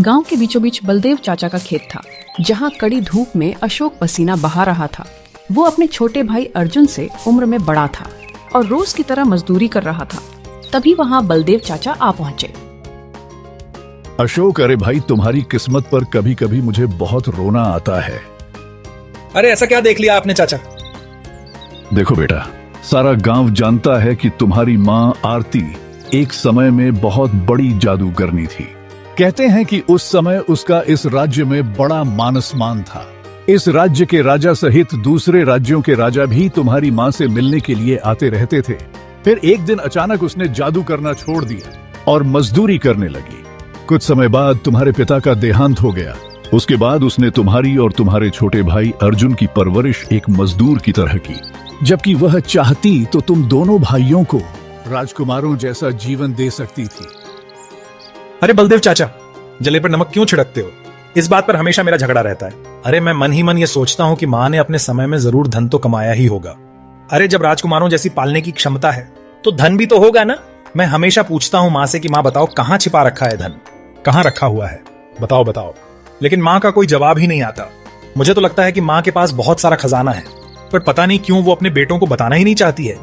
गांव के बीचों बीच बलदेव चाचा का खेत था, जहां कड़ी धूप में अशोक पसीना बहा रहा था। वो अपने छोटे भाई अर्जुन से उम्र में बड़ा था और रोज की तरह मजदूरी कर रहा था। तभी वहां बलदेव चाचा आ पहुंचे। अशोक, अरे भाई, तुम्हारी किस्मत पर कभी कभी मुझे बहुत रोना आता है। अरे ऐसा क्या देख लिया आपने चाचा? देखो बेटा, सारा गांव जानता है कि तुम्हारी माँ आरती एक समय में बहुत बड़ी जादूगरनी थी। कहते हैं कि उस समय उसका इस राज्य में बड़ा मान सम्मान था। इस राज्य के राजा सहित दूसरे राज्यों के राजा भी तुम्हारी माँ से मिलने के लिए आते रहते थे। फिर एक दिन अचानक उसने जादू करना छोड़ दिया और मजदूरी करने लगी। कुछ समय बाद तुम्हारे पिता का देहांत हो गया। उसके बाद उसने तुम्हारी और तुम्हारे छोटे भाई अर्जुन की परवरिश एक मजदूर की तरह की, जबकि वह चाहती तो तुम दोनों भाइयों को राजकुमारों जैसा जीवन दे सकती थी। अरे बलदेव चाचा, जले पर नमक क्यों छिड़कते हो? इस बात पर हमेशा मेरा झगड़ा रहता है। अरे मैं मन ही मन ये सोचता हूँ कि माँ ने अपने समय में जरूर धन तो कमाया ही होगा। अरे जब राजकुमारों जैसी पालने की क्षमता है तो धन भी तो होगा ना। मैं हमेशा पूछता हूँ माँ से कि माँ बताओ कहाँ छिपा रखा है धन, कहाँ रखा हुआ है, बताओ बताओ। लेकिन माँ का कोई जवाब ही नहीं आता। मुझे तो लगता है कि माँ के पास बहुत सारा खजाना है, पर पता नहीं क्यों वो अपने बेटों को बताना ही नहीं चाहती है।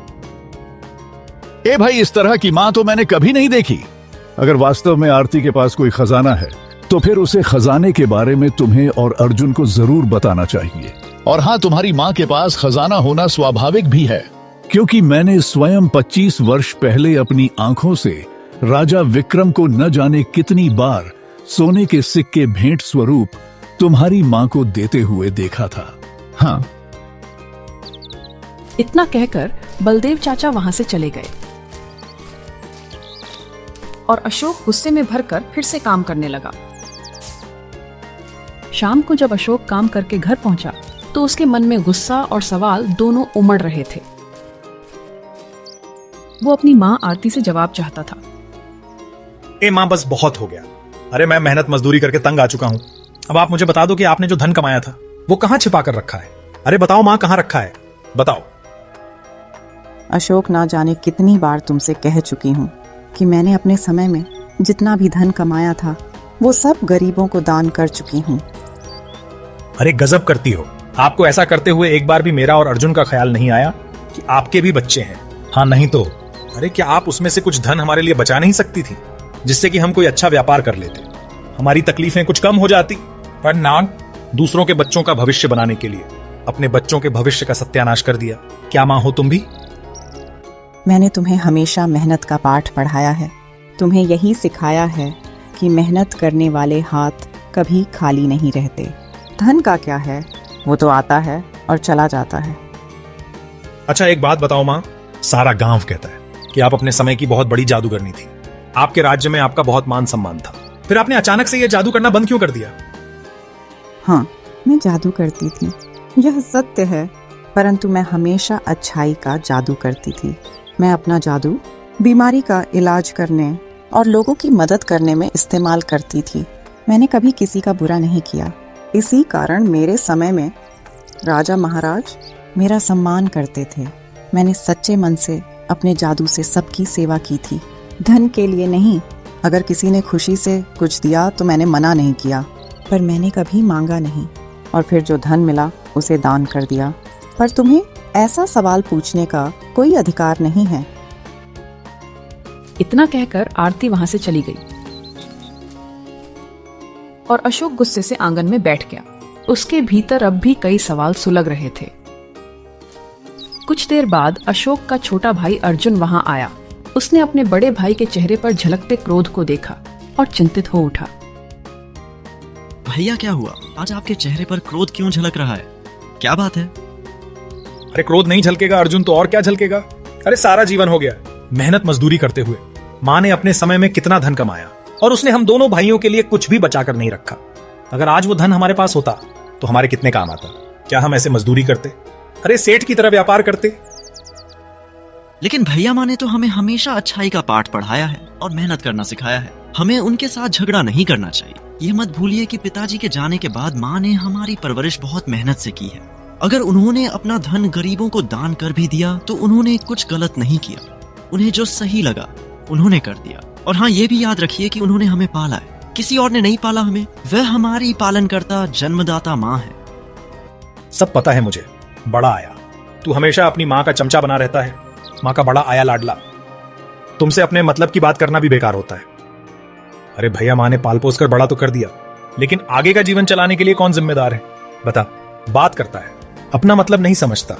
ए भाई, इस तरह की माँ तो मैंने कभी नहीं देखी। अगर वास्तव में आरती के पास कोई खजाना है तो फिर उसे खजाने के बारे में तुम्हें और अर्जुन को जरूर बताना चाहिए। और हाँ, तुम्हारी माँ के पास खजाना होना स्वाभाविक भी है, क्योंकि मैंने स्वयं 25 वर्ष पहले अपनी आंखों से राजा विक्रम को न जाने कितनी बार सोने के सिक्के भेंट स्वरूप तुम्हारी माँ को देते हुए देखा था। हाँ। इतना कहकर बलदेव चाचा वहां से चले गए और अशोक गुस्से में भरकर फिर से काम करने लगा। शाम को जब अशोक काम करके घर पहुंचा तो उसके मन में गुस्सा और सवाल दोनों उमड़ रहे थे। वो अपनी माँ आरती से जवाब चाहता था। ए माँ, बस बहुत हो गया। अरे मैं मेहनत मजदूरी करके तंग आ चुका हूँ। अब आप मुझे बता दो कि आपने जो धन कमाया था वो कहाँ छिपा कर रखा है। अरे बताओ माँ, कहाँ रखा है, बताओ। अशोक, ना जाने कितनी बार तुमसे कह चुकी हूँ कि मैंने अपने समय में जितना भी धन कमाया था वो सब गरीबों को दान कर चुकी हूँ। अरे गजब करती हो। आपको ऐसा करते हुए एक बार भी मेरा और अर्जुन का ख्याल नहीं आया कि आपके भी बच्चे हैं? हाँ नहीं तो अरे क्या आप उसमें से कुछ धन हमारे लिए बचा नहीं सकती थी, जिससे कि हम कोई अच्छा व्यापार कर लेते, हमारी तकलीफें कुछ कम हो जाती? पर ना, दूसरों के बच्चों का भविष्य बनाने के लिए अपने बच्चों के भविष्य का सत्यानाश कर दिया। क्या माँ हो तुम भी? मैंने तुम्हें हमेशा मेहनत का पाठ पढ़ाया है। तुम्हें यही सिखाया है कि मेहनत करने वाले हाथ कभी खाली नहीं रहते। धन का क्या है, वो तो आता है और चला जाता है। अच्छा एक बात बताओ माँ, सारा गांव कहता है कि आप अपने समय की बहुत बड़ी जादूगरनी थी। आपके राज्य में आपका बहुत मान सम्मान था, फिर आपने अचानक से यह जादू करना बंद क्यों कर दिया? हाँ, मैं जादू करती थी, यह सत्य है, परंतु मैं हमेशा अच्छाई का जादू करती थी। मैं अपना जादू बीमारी का इलाज करने और लोगों की मदद करने में इस्तेमाल करती थी। मैंने कभी किसी का बुरा नहीं किया। इसी कारण मेरे समय में राजा महाराज मेरा सम्मान करते थे। मैंने सच्चे मन से अपने जादू से सबकी सेवा की थी, धन के लिए नहीं। अगर किसी ने खुशी से कुछ दिया तो मैंने मना नहीं किया, पर मैंने कभी मांगा नहीं और फिर जो धन मिला उसे दान कर दिया। पर तुम्हें ऐसा सवाल पूछने का कोई अधिकार नहीं है। इतना कहकर आरती वहां से चली गई और अशोक गुस्से से आंगन में बैठ गया। उसके भीतर अब भी कई सवाल सुलग रहे थे। कुछ देर बाद अशोक का छोटा भाई अर्जुन वहां आया। उसने अपने बड़े भाई के चेहरे पर झलकते क्रोध को देखा और चिंतित हो उठा। भैया, क्या हुआ? आज आपके चेहरे पर क्रोध क्यों झलक रहा है? क्या बात है? अरे क्रोध नहीं झलकेगा अर्जुन, तो और क्या झलकेगा? अरे सारा जीवन हो गया मेहनत मजदूरी करते हुए। माँ ने अपने समय में कितना धन कमाया और उसने हम दोनों भाइयों के लिए कुछ भी बचा कर नहीं रखा। अगर आज वो धन हमारे पास होता तो हमारे कितने काम आता? क्या हम ऐसे मजदूरी करते? अरे सेठ की तरह व्यापार करते? लेकिन भैया, माँ ने तो हमें हमेशा अच्छाई का पाठ पढ़ाया है और मेहनत करना सिखाया है। हमें उनके साथ झगड़ा नहीं करना चाहिए। ये मत भूलिए कि पिताजी के जाने के बाद माँ ने हमारी परवरिश बहुत मेहनत से की है। अगर उन्होंने अपना धन गरीबों को दान कर भी दिया तो उन्होंने कुछ गलत नहीं किया। उन्हें जो सही लगा उन्होंने कर दिया। और हाँ, ये भी याद रखिए कि उन्होंने हमें पाला है। किसी और ने नहीं पाला हमें। वह हमारी पालनकर्ता जन्मदाता माँ है। सब पता है मुझे, बड़ा आया। तू हमेशा अपनी माँ का चमचा बना रहता है, माँ का बड़ा आया लाडला। तुमसे अपने मतलब की बात करना भी बेकार होता है। अरे भैया, माँ ने पाल पोस कर बड़ा तो कर दिया, लेकिन आगे का जीवन चलाने के लिए कौन जिम्मेदार है? बता। बात करता है, अपना मतलब नहीं समझता।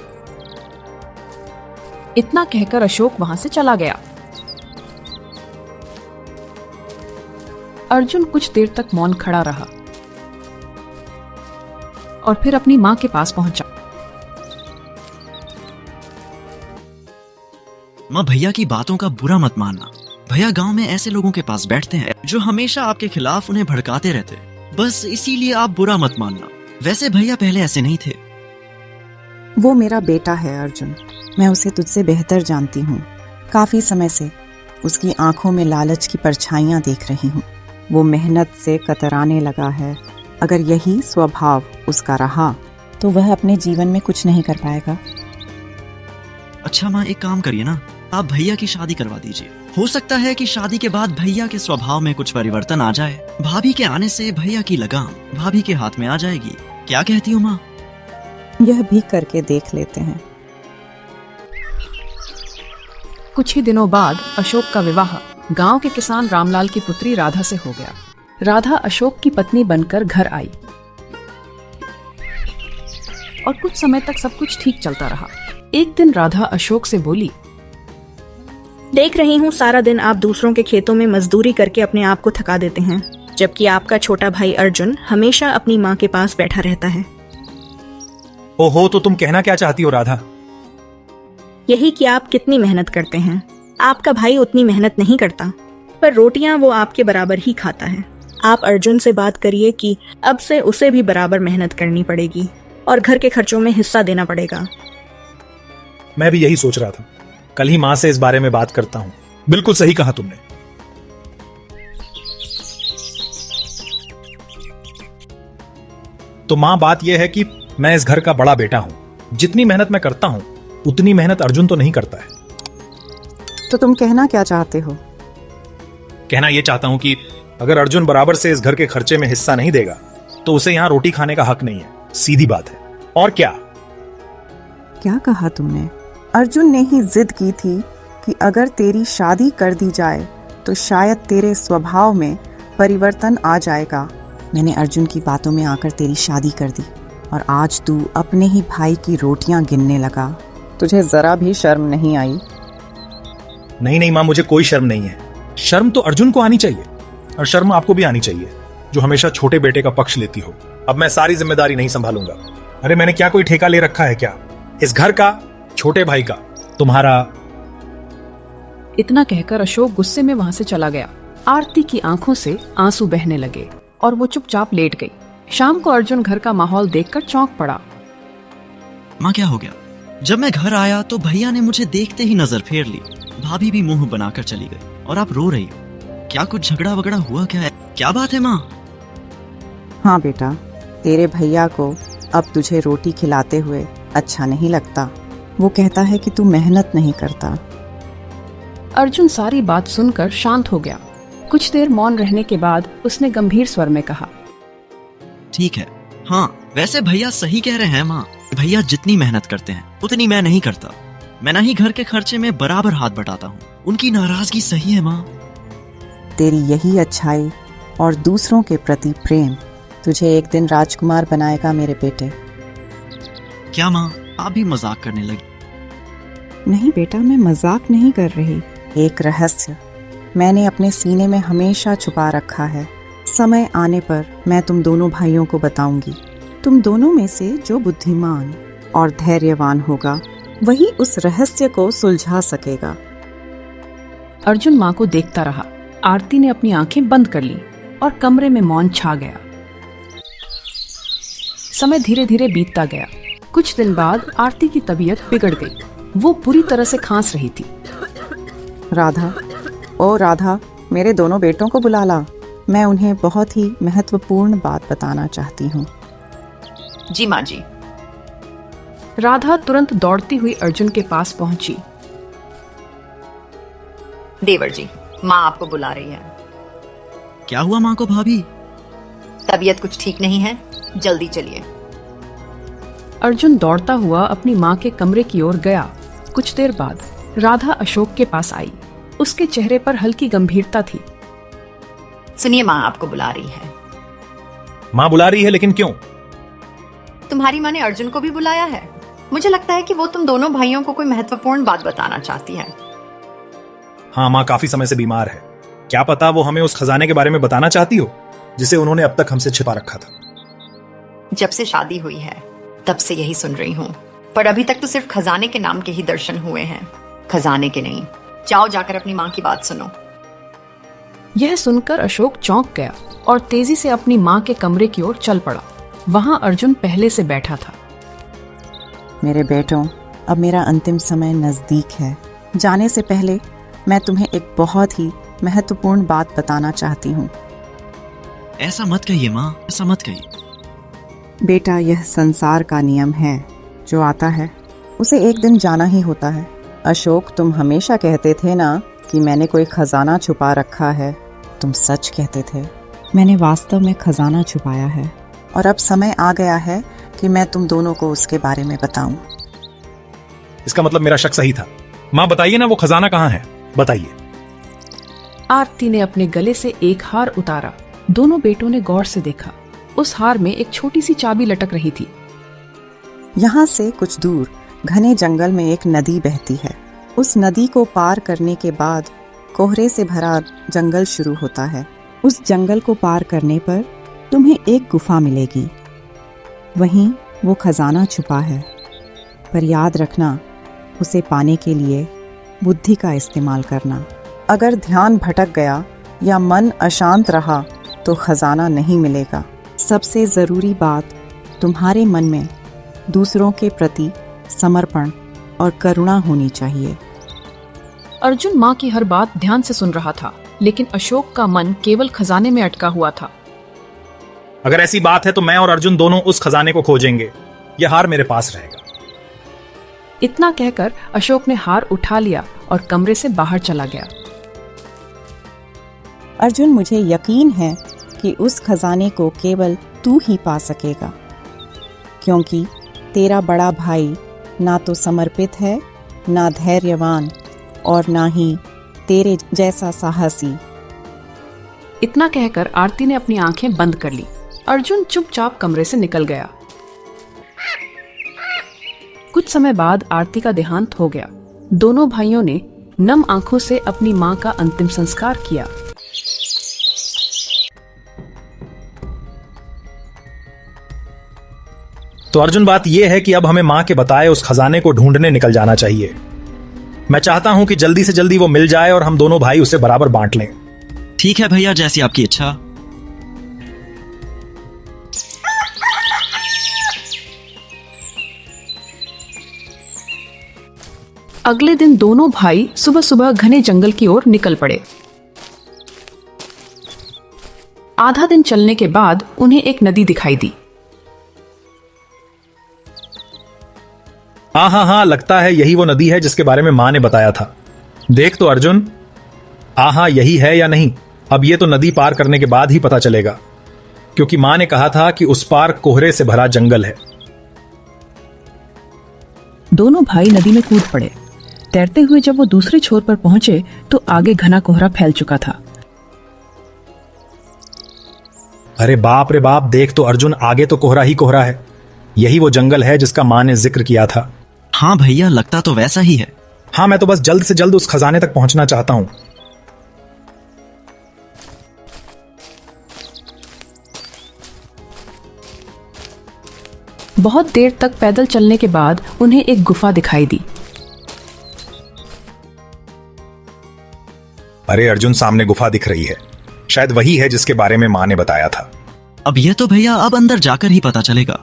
इतना कहकर अशोक वहां से चला गया। अर्जुन कुछ देर तक मौन खड़ा रहा और फिर अपनी मां के पास पहुंचा। माँ, भैया की बातों का बुरा मत मानना। भैया गांव में ऐसे लोगों के पास बैठते हैं जो हमेशा आपके खिलाफ उन्हें भड़काते रहते। बस इसीलिए आप बुरा मत मानना। वैसे भैया पहले ऐसे नहीं थे। वो मेरा बेटा है अर्जुन, मैं उसे तुझसे बेहतर जानती हूँ। काफी समय से उसकी आंखों में लालच की परछाइयाँ देख रही हूँ। वो मेहनत से कतराने लगा है। अगर यही स्वभाव उसका रहा तो वह अपने जीवन में कुछ नहीं कर पाएगा। अच्छा माँ, एक काम करिए ना, आप भैया की शादी करवा दीजिए। हो सकता है कि शादी के बाद भैया के स्वभाव में कुछ परिवर्तन आ जाए। भाभी के आने से भैया की लगाम भाभी के हाथ में आ जाएगी। क्या कहती हो माँ? यह भी करके देख लेते हैं। कुछ ही दिनों बाद अशोक का विवाह गांव के किसान रामलाल की पुत्री राधा से हो गया। राधा अशोक की पत्नी बनकर घर आई और कुछ समय तक सब कुछ ठीक चलता रहा। एक दिन राधा अशोक से बोली, देख रही हूँ सारा दिन आप दूसरों के खेतों में मजदूरी करके अपने आप को थका देते हैं, जबकि आपका छोटा भाई अर्जुन हमेशा अपनी माँ के पास बैठा रहता है। ओहो, तो तुम कहना क्या चाहती हो राधा? यही कि आप कितनी मेहनत करते हैं। आपका भाई उतनी मेहनत नहीं करता, पर रोटियां वो आपके बराबर ही खाता है। आप अर्जुन से बात करिए कि अब से उसे भी बराबर मेहनत करनी पड़ेगी और घर के खर्चों में हिस्सा देना पड़ेगा। मैं भी यही सोच रहा था। कल ही माँ से इस बारे में बात करता हूँ। बिल्कुल सही कहा तुमने। तो माँ, बात यह है कि मैं इस घर का बड़ा बेटा हूं। जितनी मेहनत मैं करता हूं, उतनी मेहनत अर्जुन तो नहीं करता है। तो तुम कहना क्या चाहते हो? कहना यह चाहता हूं कि अगर अर्जुन बराबर से इस घर के खर्चे में हिस्सा नहीं देगा तो उसे यहां रोटी खाने का हक नहीं है। सीधी बात है। और क्या? क्या कहा तुमने? अर्जुन ने ही जिद की थी कि अगर तेरी शादी कर दी जाए तो शायद तेरे स्वभाव में परिवर्तन आ जाएगा। मैंने अर्जुन की बातों में आकर तेरी शादी कर दी और आज तू अपने ही भाई की रोटियां गिनने लगा। तुझे जरा भी शर्म नहीं आई? नहीं नहीं माँ, मुझे कोई शर्म नहीं है। शर्म तो अर्जुन को आनी चाहिए और शर्म आपको भी आनी चाहिए, जो हमेशा छोटे बेटे का पक्ष लेती हो। अब मैं सारी जिम्मेदारी नहीं संभालूंगा। अरे मैंने क्या कोई ठेका ले रखा है क्या? इस घर का, छोटे भाई का, तुम्हारा? इतना कहकर अशोक गुस्से में वहां से चला गया। आरती की आंखों से आंसू बहने लगे और वो चुपचाप लेट गई। शाम को अर्जुन घर का माहौल देखकर चौंक पड़ा। माँ, क्या हो गया? जब मैं घर आया तो भैया ने मुझे देखते ही नजर फेर ली। भाभी भी मुंह बनाकर चली गई और आप रो रही हो। क्या कुछ झगड़ा वगड़ा हुआ क्या है? क्या बात है माँ? हाँ बेटा, तेरे भैया को अब तुझे रोटी खिलाते हुए अच्छा नहीं लगता। वो कहता है कि तू मेहनत नहीं करता। अर्जुन सारी बात सुनकर शांत हो गया। कुछ देर मौन रहने के बाद उसने गंभीर स्वर में कहा, ठीक है, हाँ वैसे भैया सही कह रहे हैं माँ। भैया जितनी मेहनत करते हैं उतनी मैं नहीं करता। मैं ना ही घर के खर्चे में बराबर हाथ बटाता हूँ। उनकी नाराजगी सही है माँ। तेरी यही अच्छाई और दूसरों के प्रति प्रेम तुझे एक दिन राजकुमार बनाएगा मेरे बेटे। क्या माँ, आप भी मजाक करने लगी? नहीं बेटा, मैं मजाक नहीं कर रही। एक रहस्य मैंने अपने सीने में हमेशा छुपा रखा है। समय आने पर मैं तुम दोनों भाइयों को बताऊंगी। तुम दोनों में से जो बुद्धिमान और धैर्यवान होगा वही उस रहस्य को सुलझा सकेगा। अर्जुन माँ को देखता रहा। आरती ने अपनी आंखें बंद कर ली और कमरे में मौन छा गया। समय धीरे धीरे बीतता गया। कुछ दिन बाद आरती की तबीयत बिगड़ गई। वो बुरी तरह से खांस रही थी। राधा, ओ राधा, मेरे दोनों बेटों को बुला ला। मैं उन्हें बहुत ही महत्वपूर्ण बात बताना चाहती हूँ। जी माँ जी। राधा तुरंत दौड़ती हुई अर्जुन के पास पहुंची। देवर जी, माँ आपको बुला रही है। क्या हुआ माँ को भाभी? तबीयत कुछ ठीक नहीं है, जल्दी चलिए। अर्जुन दौड़ता हुआ अपनी माँ के कमरे की ओर गया। कुछ देर बाद राधा अशोक के पास आई। उसके चेहरे पर हल्की गंभीरता थी। सुनिए, माँ आपको बुला रही है। माँ बुला रही है, लेकिन क्यों? तुम्हारी माँ ने अर्जुन को भी बुलाया है। मुझे लगता है कि वो तुम दोनों भाइयों को कोई महत्वपूर्ण बात बताना चाहती है। हाँ, माँ काफी समय से बीमार है। क्या पता वो हमें उस खजाने के बारे में बताना चाहती हो जिसे उन्होंने अब तक हमसे छिपा रखा था। जब से शादी हुई है तब से यही सुन रही हूँ, पर अभी तक तो सिर्फ खजाने के नाम के ही दर्शन हुए हैं, खजाने के नहीं। जाओ, जाकर अपनी माँ की बात सुनो। यह सुनकर अशोक चौंक गया और तेजी से अपनी माँ के कमरे की ओर चल पड़ा। वहां अर्जुन पहले से बैठा था। मेरे बेटों, अब मेरा अंतिम समय नज़दीक है। जाने से पहले मैं तुम्हें एक बहुत ही महत्वपूर्ण बात बताना चाहती हूँ। ऐसा मत कहिए माँ, ऐसा मत कहिए। बेटा, यह संसार का नियम है, जो आता है उसे एक दिन जाना ही होता है। अशोक, तुम हमेशा कहते थे ना कि मैंने कोई खजाना छुपा रखा है। तुम सच कहते थे। मैंने वास्तव में खजाना छुपाया है और अब समय आ गया है कि मैं तुम दोनों को उसके बारे में बताऊं। इसका मतलब मेरा शक सही था। माँ बताइए ना, वो खजाना कहाँ है, बताइए। आरती ने अपने गले से एक हार उतारा। दोनों बेटों ने गौर से देखा। उस हार में एक छोटी सी चाबी लटक रही थी। यहाँ से कुछ दूर घने जंगल में एक नदी बहती है। उस नदी को पार करने के बाद कोहरे से भरा जंगल शुरू होता है। उस जंगल को पार करने पर तुम्हें एक गुफा मिलेगी। वहीं वो खजाना छुपा है, पर याद रखना, उसे पाने के लिए बुद्धि का इस्तेमाल करना। अगर ध्यान भटक गया या मन अशांत रहा तो खजाना नहीं मिलेगा। सबसे ज़रूरी बात, तुम्हारे मन में दूसरों के प्रति समर्पण और करुणा होनी चाहिए। अर्जुन माँ की हर बात ध्यान से सुन रहा था, लेकिन अशोक का मन केवल खजाने में अटका हुआ था। अगर ऐसी बात है तो मैं और अर्जुन दोनों उस खजाने को खोजेंगे। यह हार मेरे पास रहेगा। इतना कहकर अशोक ने हार उठा लिया और कमरे से बाहर चला गया। अर्जुन, मुझे यकीन है कि उस खजाने को केवल तू ही पा सकेगा, क्योंकि तेरा बड़ा भाई ना तो समर्पित है, ना धैर्यवान, और ना ही तेरे जैसा साहसी। इतना कहकर आरती ने अपनी आंखें बंद कर ली। अर्जुन चुपचाप कमरे से निकल गया। कुछ समय बाद आरती का देहांत हो गया। दोनों भाइयों ने नम आंखों से अपनी मां का अंतिम संस्कार किया। तो अर्जुन, बात यह है कि अब हमें माँ के बताए उस खजाने को ढूंढने निकल जाना चाहिए। मैं चाहता हूं कि जल्दी से जल्दी वो मिल जाए और हम दोनों भाई उसे बराबर बांट लें। ठीक है भैया, जैसी आपकी इच्छा। अगले दिन दोनों भाई सुबह सुबह घने जंगल की ओर निकल पड़े। आधा दिन चलने के बाद उन्हें एक नदी दिखाई दी। हाँ, लगता है यही वो नदी है जिसके बारे में माँ ने बताया था। देख तो अर्जुन, हाँ यही है या नहीं, अब ये तो नदी पार करने के बाद ही पता चलेगा, क्योंकि माँ ने कहा था कि उस पार कोहरे से भरा जंगल है। दोनों भाई नदी में कूद पड़े। तैरते हुए जब वो दूसरे छोर पर पहुंचे तो आगे घना कोहरा फैल चुका था। अरे बाप रे बाप, देख तो अर्जुन, आगे तो कोहरा ही कोहरा है। यही वो जंगल है जिसका माँ ने जिक्र किया था। हाँ भैया, लगता तो वैसा ही है। हाँ, मैं तो बस जल्द से जल्द उस खजाने तक पहुंचना चाहता हूं। बहुत देर तक पैदल चलने के बाद उन्हें एक गुफा दिखाई दी। अरे अर्जुन, सामने गुफा दिख रही है। शायद वही है जिसके बारे में माँ ने बताया था। अब ये तो भैया अब अंदर जाकर ही पता चलेगा।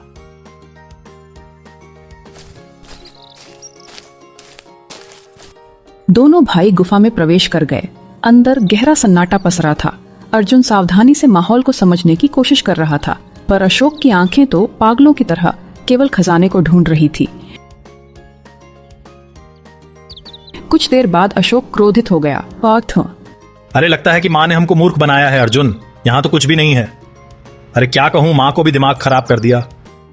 दोनों भाई गुफा में प्रवेश कर गए। अंदर गहरा सन्नाटा पसरा था। अर्जुन सावधानी से माहौल को समझने की कोशिश कर रहा था, पर अशोक की आंखें तो पागलों की तरह केवल खजाने को ढूंढ रही थी। कुछ देर बाद अशोक क्रोधित हो गया। अरे लगता है कि माँ ने हमको मूर्ख बनाया है अर्जुन। यहाँ तो कुछ भी नहीं है। अरे क्या कहूँ, माँ को भी दिमाग खराब कर दिया।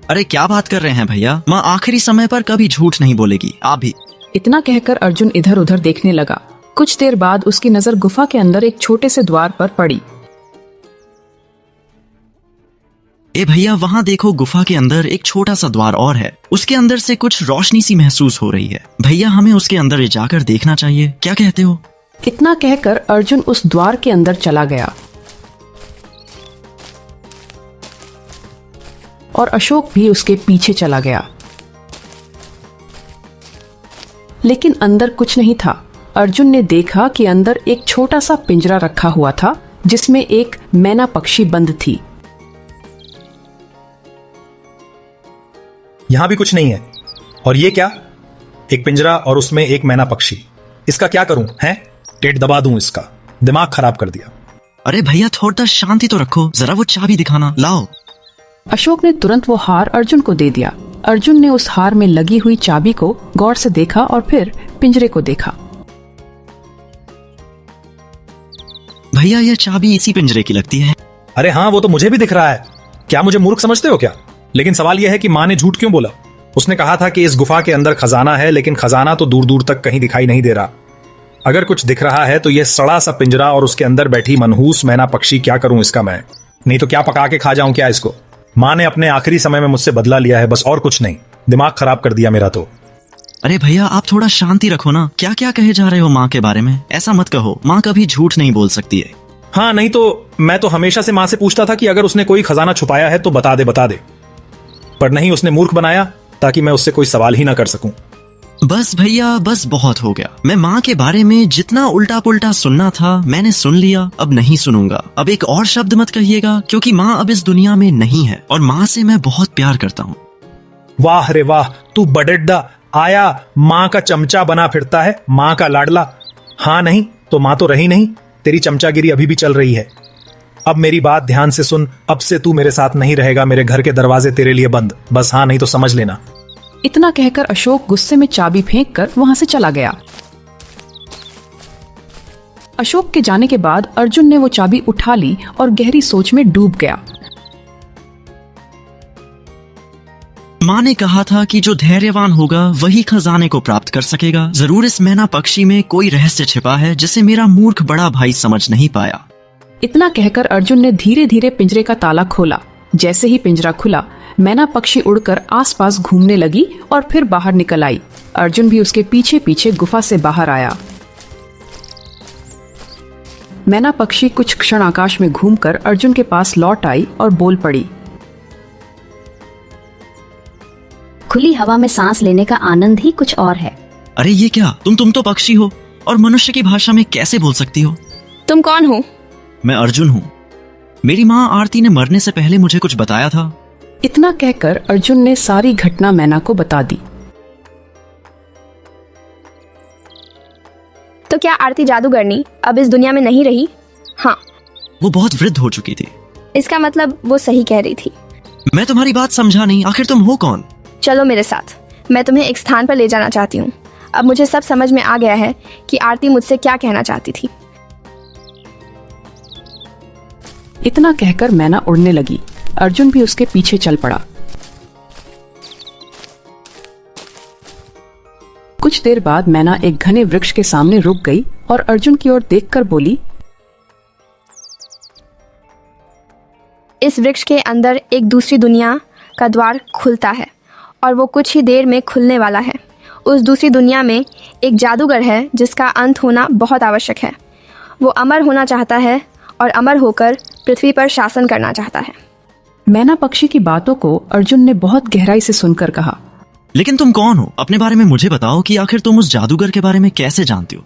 अरे क्या बात कर रहे हैं भैया, माँ आखिरी समय पर कभी झूठ नहीं बोलेगी, आप भी। इतना कहकर अर्जुन इधर उधर देखने लगा। कुछ देर बाद उसकी नजर गुफा के अंदर एक छोटे से द्वार पर पड़ी। ए भैया, वहाँ देखो, गुफा के अंदर एक छोटा सा द्वार और है। उसके अंदर से कुछ रोशनी सी महसूस हो रही है। भैया, हमें उसके अंदर जाकर देखना चाहिए, क्या कहते हो? इतना कहकर अर्जुन उस द्वार के अंदर चला गया और अशोक भी उसके पीछे चला गया। लेकिन अंदर कुछ नहीं था। अर्जुन ने देखा कि अंदर एक छोटा सा पिंजरा रखा हुआ था जिसमें एक मैना पक्षी बंद थी। यहाँ भी कुछ नहीं है। और ये क्या? एक पिंजरा और उसमें एक मैना पक्षी। इसका क्या करूं? हैं? टेट दबा दूं इसका? दिमाग खराब कर दिया। अरे भैया, थोड़ा शांति तो रखो, जरा वो चाबी दिखाना, लाओ। अशोक ने तुरंत वो हार अर्जुन को दे दिया। अर्जुन ने उस हार में लगी हुई चाबी को गौर से देखा और फिर पिंजरे को देखा। भैया, यह चाबी इसी पिंजरे की लगती है। अरे हाँ, वो तो मुझे भी दिख रहा है। क्या मुझे मूर्ख समझते हो क्या? लेकिन सवाल यह है कि माँ ने झूठ क्यों बोला? उसने कहा था कि इस गुफा के अंदर खजाना है, लेकिन खजाना तो दूर दूर तक कहीं दिखाई नहीं दे रहा। अगर कुछ दिख रहा है तो यह सड़ा सा पिंजरा और उसके अंदर बैठी मनहूस मैना पक्षी। क्या करूं इसका मैं? नहीं तो क्या पका के खा जाऊं क्या इसको? माँ ने अपने आखिरी समय में मुझसे बदला लिया है, बस और कुछ नहीं। दिमाग खराब कर दिया मेरा तो। अरे भैया, आप थोड़ा शांति रखो ना। क्या क्या कहे जा रहे हो माँ के बारे में? ऐसा मत कहो, माँ कभी झूठ नहीं बोल सकती है। हाँ, नहीं तो मैं तो हमेशा से माँ से पूछता था कि अगर उसने कोई खजाना छुपाया है तो बता दे बता दे, पर नहीं, उसने मूर्ख बनाया ताकि मैं उससे कोई सवाल ही ना कर सकूं। बस भैया, बस बहुत हो गया। मैं माँ के बारे में जितना उल्टा पुल्टा सुनना था मैंने सुन लिया, अब नहीं सुनूंगा। अब एक और शब्द मत कहिएगा, क्योंकि माँ अब इस दुनिया में नहीं है और माँ से मैं बहुत प्यार करता हूँ। वाह रे वाह, तू बडेड्डा आया, माँ का चमचा बना फिरता है, माँ का लाडला। हाँ नहीं तो माँ तो रही नहीं, तेरी चमचागिरी अभी भी चल रही है। अब मेरी बात ध्यान से सुन, अब से तू मेरे साथ नहीं रहेगा, मेरे घर के दरवाजे तेरे लिए बंद। बस हाँ नहीं तो समझ लेना। इतना कहकर अशोक गुस्से में चाबी फेंक कर वहां से चला गया। अशोक के जाने के बाद अर्जुन ने वो चाबी उठा ली और गहरी सोच में डूब गया। माँ ने कहा था कि जो धैर्यवान होगा वही खजाने को प्राप्त कर सकेगा। जरूर इस मैना पक्षी में कोई रहस्य छिपा है जिसे मेरा मूर्ख बड़ा भाई समझ नहीं पाया। इतना कहकर अर्जुन ने धीरे धीरे पिंजरे का ताला खोला। जैसे ही पिंजरा खुला, मैना पक्षी उड़कर आसपास घूमने लगी और फिर बाहर निकल आई। अर्जुन भी उसके पीछे पीछे गुफा से बाहर आया। मैना पक्षी कुछ क्षण आकाश में घूमकर अर्जुन के पास लौट आई और बोल पड़ी। खुली हवा में सांस लेने का आनंद ही कुछ और है। अरे ये क्या, तुम तो पक्षी हो और मनुष्य की भाषा में कैसे बोल सकती हो? तुम कौन हो? मैं अर्जुन हूँ। मेरी माँ आरती ने मरने से पहले मुझे कुछ बताया था। इतना कहकर अर्जुन ने सारी घटना मैना को बता दी। तो क्या आरती जादूगरनी अब इस दुनिया में नहीं रही? हाँ। वो बहुत वृद्ध हो चुकी थी। इसका मतलब वो सही कह रही थी। मैं तुम्हारी बात समझा नहीं, आखिर तुम हो कौन? चलो मेरे साथ, मैं तुम्हें एक स्थान पर ले जाना चाहती हूँ। अब मुझे सब समझ में आ गया है कि आरती मुझसे क्या कहना चाहती थी। इतना कहकर मैना उड़ने लगी। अर्जुन भी उसके पीछे चल पड़ा। कुछ देर बाद मैना एक घने वृक्ष के सामने रुक गई और अर्जुन की ओर देखकर बोली, इस वृक्ष के अंदर एक दूसरी दुनिया का द्वार खुलता है और वो कुछ ही देर में खुलने वाला है। उस दूसरी दुनिया में एक जादूगर है जिसका अंत होना बहुत आवश्यक है। वो अमर होना चाहता है और अमर होकर पृथ्वी पर शासन करना चाहता है। मैना पक्षी की बातों को अर्जुन ने बहुत गहराई से सुनकर कहा, लेकिन तुम कौन हो? अपने बारे में मुझे बताओ कि आखिर तुम उस जादूगर के बारे में कैसे जानती हो?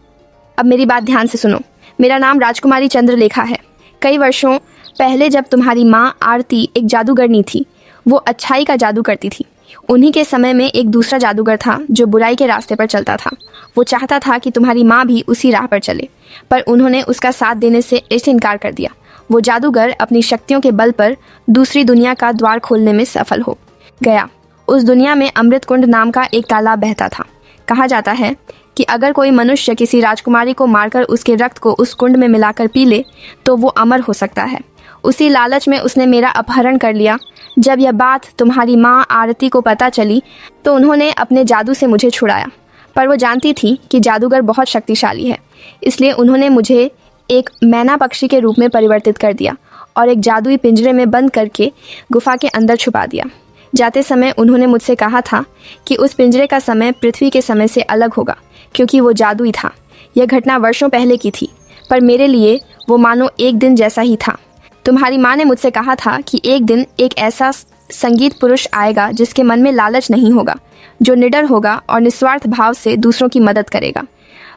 अब मेरी बात ध्यान से सुनो। मेरा नाम राजकुमारी चंद्रलेखा है। कई वर्षों पहले जब तुम्हारी माँ आरती एक जादूगरनी थी, वो अच्छाई का जादू करती थी। उन्हीं के समय में एक दूसरा जादूगर था जो बुराई के रास्ते पर चलता था। वो चाहता था कि तुम्हारी माँ भी उसी राह पर चले, पर उन्होंने उसका साथ देने से इनकार कर दिया। वो जादूगर अपनी शक्तियों के बल पर दूसरी दुनिया का द्वार खोलने में सफल हो गया। उस दुनिया में अमृत कुंड नाम का एक तालाब बहता था। कहा जाता है कि अगर कोई मनुष्य किसी राजकुमारी को मारकर उसके रक्त को उस कुंड में मिलाकर पी ले तो वो अमर हो सकता है। उसी लालच में उसने मेरा अपहरण कर लिया। जब यह बात तुम्हारी माँ आरती को पता चली तो उन्होंने अपने जादू से मुझे छुड़ाया, पर वो जानती थी कि जादूगर बहुत शक्तिशाली है, इसलिए उन्होंने मुझे एक मैना पक्षी के रूप में परिवर्तित कर दिया और एक जादुई पिंजरे में बंद करके गुफा के अंदर छुपा दिया। जाते समय उन्होंने मुझसे कहा था कि उस पिंजरे का समय पृथ्वी के समय से अलग होगा, क्योंकि वो जादुई था। यह घटना वर्षों पहले की थी, पर मेरे लिए वो मानो एक दिन जैसा ही था। तुम्हारी माँ ने मुझसे कहा था कि एक दिन एक ऐसा संगीत पुरुष आएगा जिसके मन में लालच नहीं होगा, जो निडर होगा और निस्वार्थ भाव से दूसरों की मदद करेगा।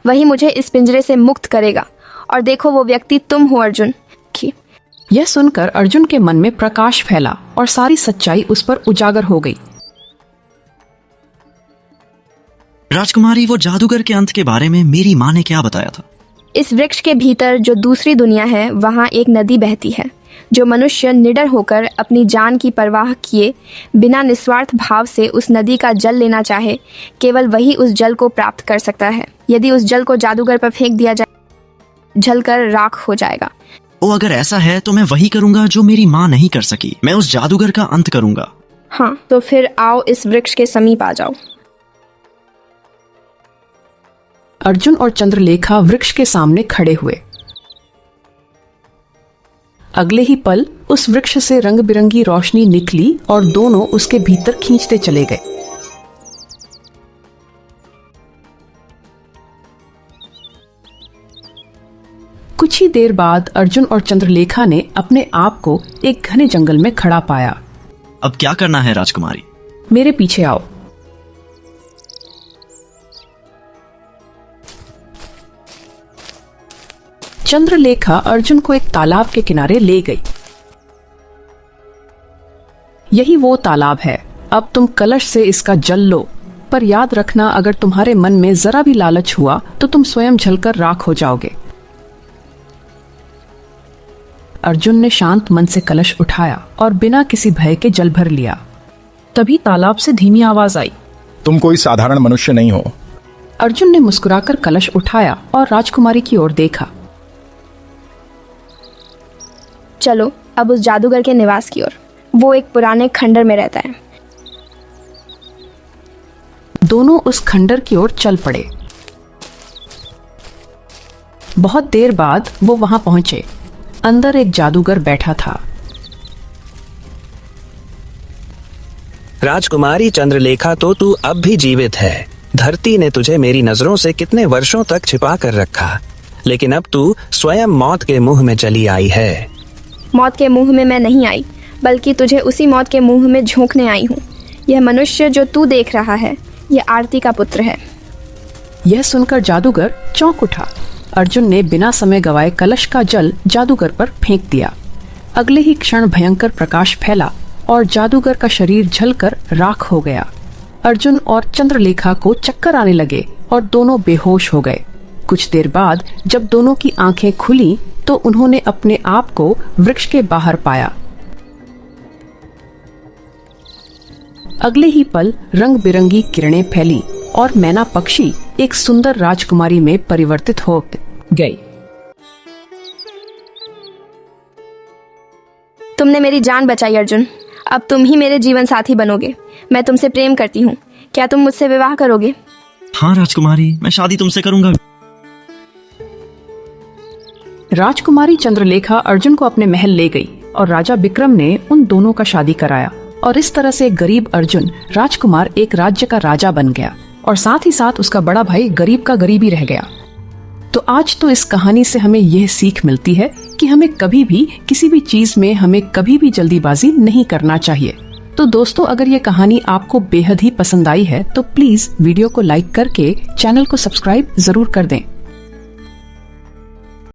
वही मुझे इस पिंजरे से मुक्त करेगा। और देखो, वो व्यक्ति तुम हो अर्जुन। यह सुनकर अर्जुन के मन में प्रकाश फैला और सारी सच्चाई उस पर उजागर हो गई। राजकुमारी, वो जादूगर के अंत के बारे में मेरी माँ ने क्या बताया था? इस वृक्ष के भीतर जो दूसरी दुनिया है, वहाँ एक नदी बहती है। जो मनुष्य निडर होकर अपनी जान की परवाह किए बिना निस्वार्थ भाव से उस नदी का जल लेना चाहे, केवल वही उस जल को प्राप्त कर सकता है। यदि उस जल को जादूगर पर फेंक दिया जाए, जलकर राख हो जाएगा। ओ, अगर ऐसा है तो मैं वही करूंगा जो मेरी माँ नहीं कर सकी। मैं उस जादूगर का अंत करूंगा। हाँ, तो फिर आओ इस वृक्ष के समीप आ जाओ। अर्जुन और चंद्रलेखा वृक्ष के सामने खड़े हुए। अगले ही पल उस वृक्ष से रंग बिरंगी रोशनी निकली और दोनों उसके भीतर खींचते चले गए। कुछ ही देर बाद अर्जुन और चंद्रलेखा ने अपने आप को एक घने जंगल में खड़ा पाया। अब क्या करना है राजकुमारी? मेरे पीछे आओ। चंद्रलेखा अर्जुन को एक तालाब के किनारे ले गई। यही वो तालाब है। अब तुम कलश से इसका जल लो, पर याद रखना, अगर तुम्हारे मन में जरा भी लालच हुआ तो तुम स्वयं जलकर राख हो जाओगे। अर्जुन ने शांत मन से कलश उठाया और बिना किसी भय के जल भर लिया। तभी तालाब से धीमी आवाज आई, तुम कोई साधारण मनुष्य नहीं हो। अर्जुन ने मुस्कुराकर कलश उठाया और राजकुमारी की ओर देखा। चलो अब उस जादूगर के निवास की ओर। वो एक पुराने खंडर में रहता है। दोनों उस खंडर की ओर चल पड़े। बहुत देर बाद वो वहां पहुंचे। अंदर एक जादूगर बैठा था। राजकुमारी चंद्रलेखा, तो तू अब भी जीवित है। धरती ने तुझे मेरी नजरों से कितने वर्षों तक छिपा कर रखा, लेकिन अब तू स्वयं मौत के मुंह में चली आई है। मौत के मुंह में मैं नहीं आई, बल्कि तुझे उसी मौत के मुंह में झोंकने आई हूँ। यह मनुष्य जो तू देख रहा है, यह आरती का पुत्र है। यह सुनकर जादूगर चौंक उठा। अर्जुन ने बिना समय गवाए कलश का जल जादूगर पर फेंक दिया। अगले ही क्षण भयंकर प्रकाश फैला और जादूगर का शरीर जलकर राख हो गया। अर्जुन और चंद्रलेखा को चक्कर आने लगे और दोनों बेहोश हो गए। कुछ देर बाद जब दोनों की आंखें खुली तो उन्होंने अपने आप को वृक्ष के बाहर पाया। अगले ही पल रंग बिरंगी किरणें फैली और मैना पक्षी एक सुंदर राजकुमारी में परिवर्तित हो गई। तुमने मेरी जान बचाई अर्जुन। अब तुम ही मेरे जीवन साथी बनोगे। मैं तुमसे प्रेम करती हूँ। क्या तुम मुझसे विवाह करोगे? हाँ राजकुमारी, मैं शादी तुमसे करूंगा। राजकुमारी चंद्रलेखा अर्जुन को अपने महल ले गई और राजा विक्रम ने उन दोनों का शादी कराया। और इस तरह से गरीब अर्जुन राजकुमार एक राज्य का राजा बन गया और साथ ही साथ उसका बड़ा भाई गरीब का गरीब ही रह गया। तो आज तो इस कहानी से हमें यह सीख मिलती है कि हमें कभी भी किसी भी चीज में हमें कभी भी जल्दीबाजी नहीं करना चाहिए। तो दोस्तों, अगर ये कहानी आपको बेहद ही पसंद आई है तो प्लीज वीडियो को लाइक करके चैनल को सब्सक्राइब जरूर कर दें।